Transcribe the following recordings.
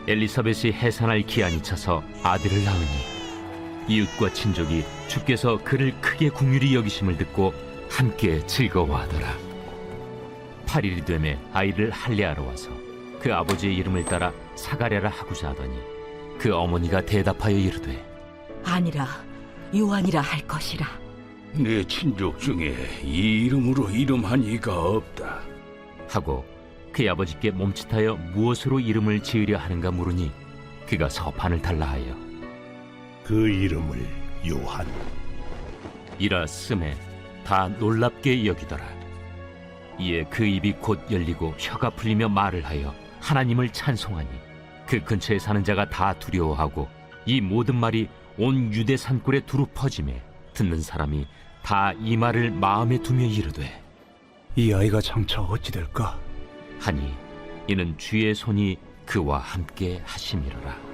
엘리사벳이 해산할 기한이 차서 아들을 낳으니 이웃과 친족이 주께서 그를 크게 긍휼히 여기심을 듣고 함께 즐거워하더라. 8일이 되매 아이를 할례하러 와서 그 아버지의 이름을 따라 사가랴라 하고자 하더니 그 어머니가 대답하여 이르되 아니라 요한이라 할 것이라. 내 친족 중에 이 이름으로 이름한 이가 없다. 하고 그의 아버지께 몸짓하여 무엇으로 이름을 지으려 하는가 물으니 그가 서판을 달라 하여 그 이름을 요한. 이라 쓰매 다 놀랍게 여기더라. 이에 그 입이 곧 열리고 혀가 풀리며 말을 하여 하나님을 찬송하니 그 근처에 사는 자가 다 두려워하고 이 모든 말이 온 유대 산골에 두루 퍼지매 듣는 사람이 다 이 말을 마음에 두며 이르되 이 아이가 장차 어찌 될까? 하니 이는 주의 손이 그와 함께 하심이로라.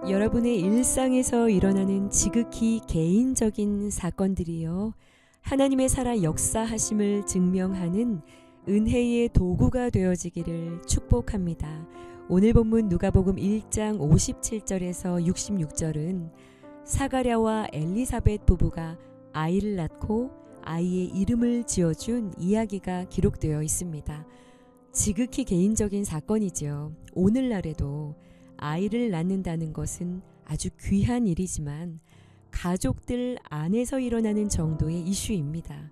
여러분의 일상에서 일어나는 지극히 개인적인 사건들이요, 하나님의 살아 역사하심을 증명하는 은혜의 도구가 되어지기를 축복합니다. 오늘 본문 누가복음 1장 57절에서 66절은 사가랴와 엘리사벳 부부가 아이를 낳고 아이의 이름을 지어준 이야기가 기록되어 있습니다. 지극히 개인적인 사건이죠. 오늘날에도 아이를 낳는다는 것은 아주 귀한 일이지만 가족들 안에서 일어나는 정도의 이슈입니다.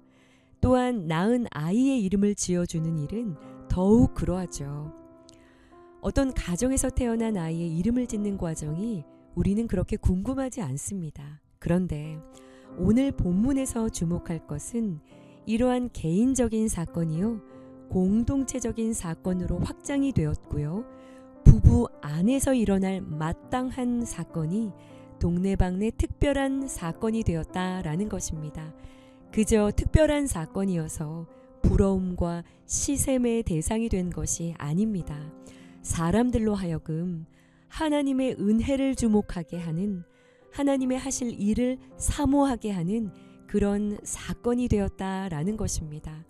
또한 낳은 아이의 이름을 지어주는 일은 더욱 그러하죠. 어떤 가정에서 태어난 아이의 이름을 짓는 과정이 우리는 그렇게 궁금하지 않습니다. 그런데 오늘 본문에서 주목할 것은 이러한 개인적인 사건이요, 공동체적인 사건으로 확장이 되었고요, 부부 안에서 일어날 마땅한 사건이 동네방네 특별한 사건이 되었다라는 것입니다. 그저 특별한 사건이어서 부러움과 시샘의 대상이 된 것이 아닙니다. 사람들로 하여금 하나님의 은혜를 주목하게 하는, 하나님의 하실 일을 사모하게 하는 그런 사건이 되었다라는 것입니다.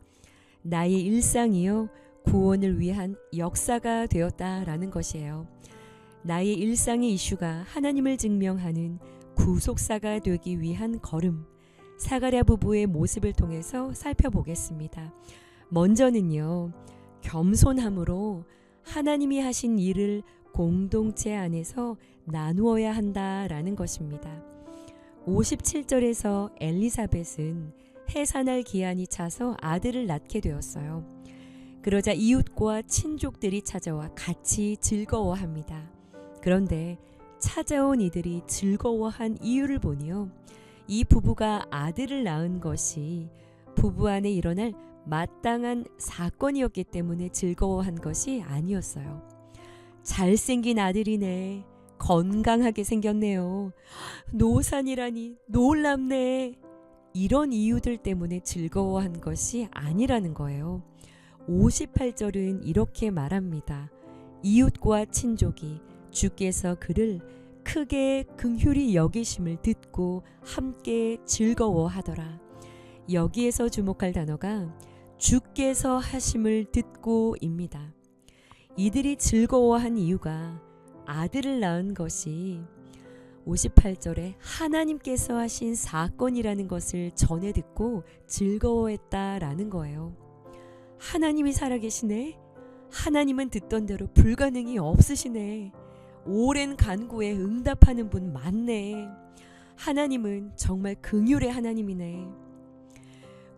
나의 일상이요, 구원을 위한 역사가 되었다라는 것이에요. 나의 일상의 이슈가 하나님을 증명하는 구속사가 되기 위한 걸음, 사가랴 부부의 모습을 통해서 살펴보겠습니다. 먼저는요, 겸손함으로 하나님이 하신 일을 공동체 안에서 나누어야 한다라는 것입니다. 57절에서 엘리사벳은 해산할 기한이 차서 아들을 낳게 되었어요. 그러자 이웃과 친족들이 찾아와 같이 즐거워합니다. 그런데 찾아온 이들이 즐거워한 이유를 보니요, 이 부부가 아들을 낳은 것이 부부 안에 일어날 마땅한 사건이었기 때문에 즐거워한 것이 아니었어요. 잘생긴 아들이네, 건강하게 생겼네요, 노산이라니 놀랍네, 이런 이유들 때문에 즐거워한 것이 아니라는 거예요. 58절은 이렇게 말합니다. 이웃과 친족이 주께서 그를 크게 긍휼히 여기심을 듣고 함께 즐거워하더라. 여기에서 주목할 단어가 주께서 하심을 듣고입니다. 이들이 즐거워한 이유가 아들을 낳은 것이 58절에 하나님께서 하신 사건이라는 것을 전해 듣고 즐거워했다라는 거예요. 하나님이 살아계시네. 하나님은 듣던 대로 불가능이 없으시네. 오랜 간구에 응답하는 분 많네. 하나님은 정말 긍휼의 하나님이네.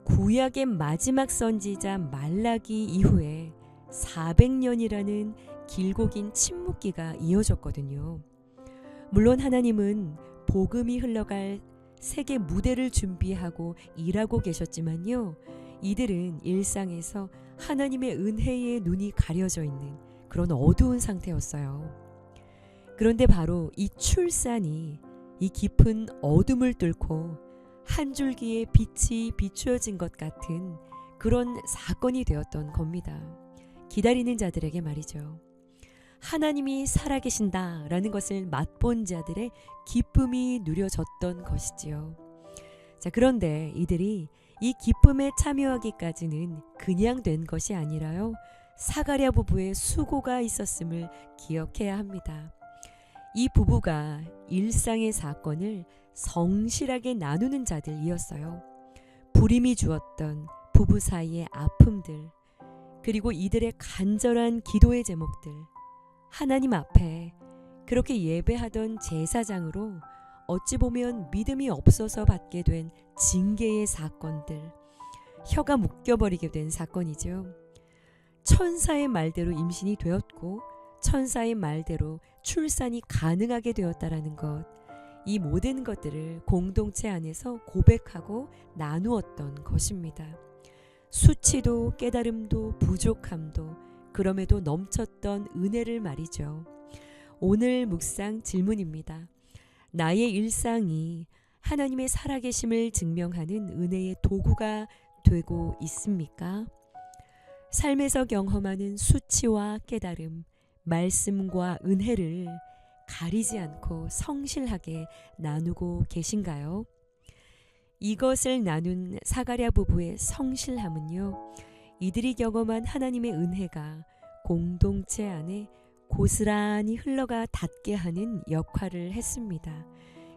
구약의 마지막 선지자 말라기 이후에 400년이라는 길고 긴 침묵기가 이어졌거든요. 물론 하나님은 복음이 흘러갈 세계 무대를 준비하고 일하고 계셨지만요, 이들은 일상에서 하나님의 은혜의 눈이 가려져 있는 그런 어두운 상태였어요. 그런데 바로 이 출산이 이 깊은 어둠을 뚫고 한 줄기의 빛이 비추어진 것 같은 그런 사건이 되었던 겁니다. 기다리는 자들에게 말이죠. 하나님이 살아계신다라는 것을 맛본 자들의 기쁨이 누려졌던 것이지요. 자, 그런데 이들이 이 기쁨에 참여하기까지는 그냥 된 것이 아니라요. 사가랴 부부의 수고가 있었음을 기억해야 합니다. 이 부부가 일상의 사건을 성실하게 나누는 자들이었어요. 불임이 주었던 부부 사이의 아픔들, 그리고 이들의 간절한 기도의 제목들, 하나님 앞에 그렇게 예배하던 제사장으로 어찌 보면 믿음이 없어서 받게 된 징계의 사건들, 혀가 묶여버리게 된 사건이죠. 천사의 말대로 임신이 되었고 천사의 말대로 출산이 가능하게 되었다라는 것, 이 모든 것들을 공동체 안에서 고백하고 나누었던 것입니다. 수치도 깨달음도 부족함도 그럼에도 넘쳤던 은혜를 말이죠. 오늘 묵상 질문입니다. 나의 일상이 하나님의 살아계심을 증명하는 은혜의 도구가 되고 있습니까? 삶에서 경험하는 수치와 깨달음, 말씀과 은혜를 가리지 않고 성실하게 나누고 계신가요? 이것을 나눈 사가랴 부부의 성실함은요, 이들이 경험한 하나님의 은혜가 공동체 안에 고스란히 흘러가 닿게 하는 역할을 했습니다.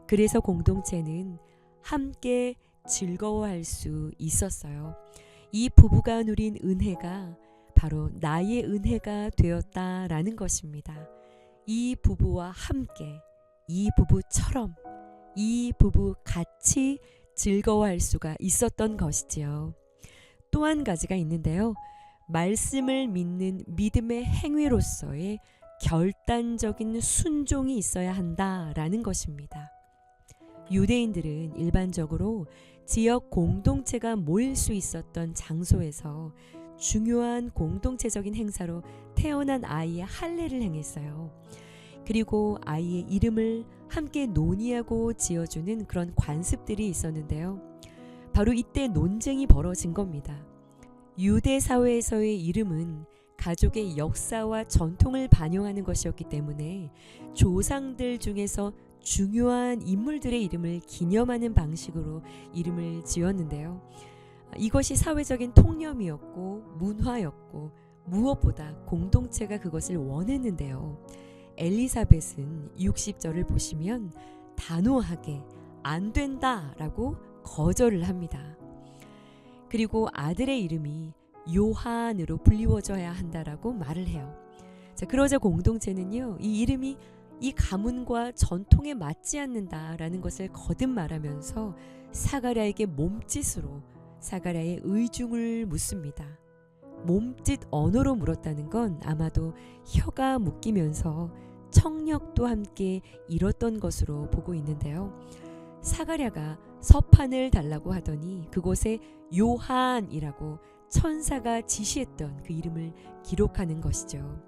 그래서 공동체는 함께 즐거워할 수 있었어요. 이 부부가 누린 은혜가 바로 나의 은혜가 되었다라는 것입니다. 이 부부와 함께, 이 부부처럼, 이 부부 같이 즐거워할 수가 있었던 것이지요. 또 한 가지가 있는데요. 말씀을 믿는 믿음의 행위로서의 결단적인 순종이 있어야 한다라는 것입니다. 유대인들은 일반적으로 지역 공동체가 모일 수 있었던 장소에서 중요한 공동체적인 행사로 태어난 아이의 할례를 행했어요. 그리고 아이의 이름을 함께 논의하고 지어주는 그런 관습들이 있었는데요. 바로 이때 논쟁이 벌어진 겁니다. 유대 사회에서의 이름은 가족의 역사와 전통을 반영하는 것이었기 때문에 조상들 중에서 중요한 인물들의 이름을 기념하는 방식으로 이름을 지었는데요. 이것이 사회적인 통념이었고 문화였고 무엇보다 공동체가 그것을 원했는데요. 엘리사벳은 60절을 보시면 단호하게 안 된다라고 거절을 합니다. 그리고 아들의 이름이 요한으로 불리워져야 한다라고 말을 해요. 자, 그러자 공동체는요, 이 이름이 이 가문과 전통에 맞지 않는다라는 것을 거듭 말하면서 사가랴에게 몸짓으로 사가랴의 의중을 묻습니다. 몸짓 언어로 물었다는 건 아마도 혀가 묶이면서 청력도 함께 잃었던 것으로 보고 있는데요. 사가랴가 서판을 달라고 하더니 그곳에 요한이라고 천사가 지시했던 그 이름을 기록하는 것이죠.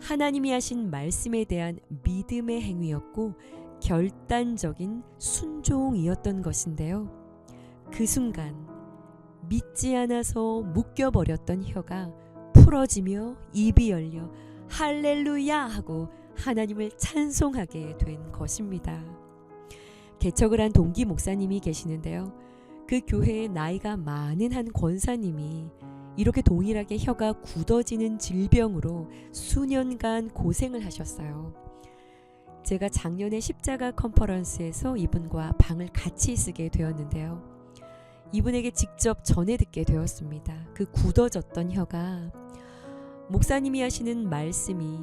하나님이 하신 말씀에 대한 믿음의 행위였고 결단적인 순종이었던 것인데요. 그 순간 믿지 않아서 묶여버렸던 혀가 풀어지며 입이 열려 할렐루야 하고 하나님을 찬송하게 된 것입니다. 개척을 한 동기 목사님이 계시는데요. 그 교회에 나이가 많은 한 권사님이 이렇게 동일하게 혀가 굳어지는 질병으로 수년간 고생을 하셨어요. 제가 작년에 십자가 컨퍼런스에서 이분과 방을 같이 쓰게 되었는데요. 이분에게 직접 전해 듣게 되었습니다. 그 굳어졌던 혀가 목사님이 하시는 말씀이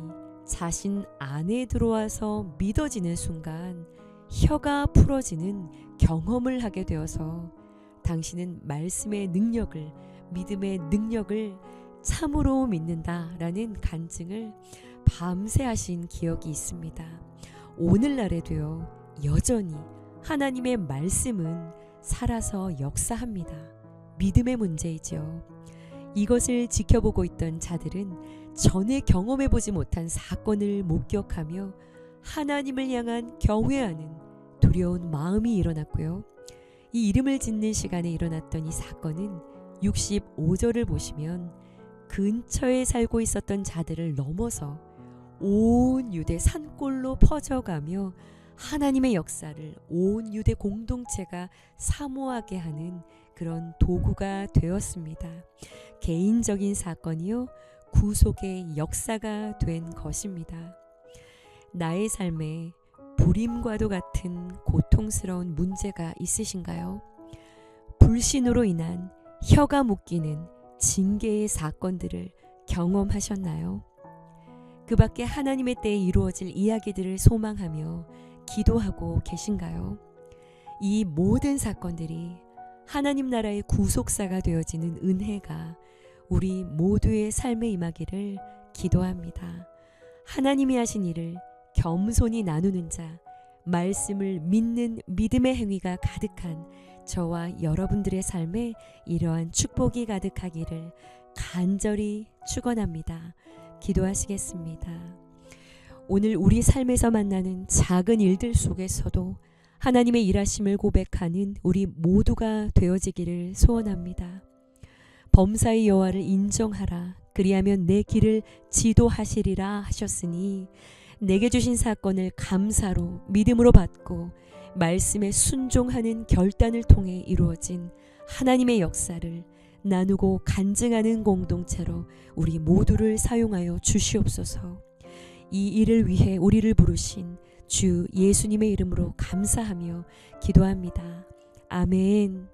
자신 안에 들어와서 믿어지는 순간 혀가 풀어지는 경험을 하게 되어서 당신은 말씀의 능력을, 믿음의 능력을 참으로 믿는다라는 간증을 밤새 하신 기억이 있습니다. 오늘날에도요, 여전히 하나님의 말씀은 살아서 역사합니다. 믿음의 문제이죠. 이것을 지켜보고 있던 자들은 전에 경험해보지 못한 사건을 목격하며 하나님을 향한 경외하는 두려운 마음이 일어났고요. 이 이름을 짓는 시간에 일어났던 이 사건은 65절을 보시면 근처에 살고 있었던 자들을 넘어서 온 유대 산골로 퍼져가며 하나님의 역사를 온 유대 공동체가 사모하게 하는 그런 도구가 되었습니다. 개인적인 사건이요, 구속의 역사가 된 것입니다. 나의 삶에 불임과도 같은 고통스러운 문제가 있으신가요? 불신으로 인한 혀가 묶이는 징계의 사건들을 경험하셨나요? 그 밖에 하나님의 때에 이루어질 이야기들을 소망하며 기도하고 계신가요? 이 모든 사건들이 하나님 나라의 구속사가 되어지는 은혜가 우리 모두의 삶에 임하기를 기도합니다. 하나님이 하신 일을 겸손히 나누는 자, 말씀을 믿는 믿음의 행위가 가득한 저와 여러분들의 삶에 이러한 축복이 가득하기를 간절히 축원합니다. 기도하시겠습니다. 오늘 우리 삶에서 만나는 작은 일들 속에서도 하나님의 일하심을 고백하는 우리 모두가 되어지기를 소원합니다. 범사의 여호와를 인정하라. 그리하면 내 길을 지도하시리라 하셨으니 내게 주신 사건을 감사로 믿음으로 받고 말씀에 순종하는 결단을 통해 이루어진 하나님의 역사를 나누고 간증하는 공동체로 우리 모두를 사용하여 주시옵소서. 이 일을 위해 우리를 부르신 주 예수님의 이름으로 감사하며 기도합니다. 아멘.